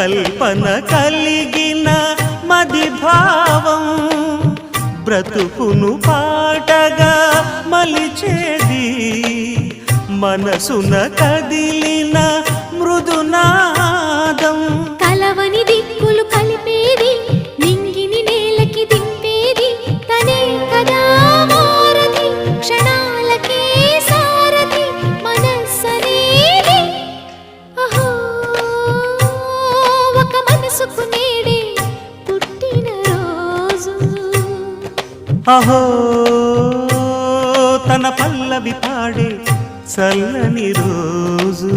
కల్పన కలిగిన మది భావం బ్రతుకును పాటగా మలిచేది మనసున కదిలిన మృదునాదం కలవని దిక్కులు కలిపేది నింగిని నేలకి దింపేది తనే కదా మారది క్షణాలకే సారది మనస్సనేది అహో ఒక మనసుకు నేడే పుట్టిన రోజు అహో తన పల్లవి పాడే చల్లని రోజు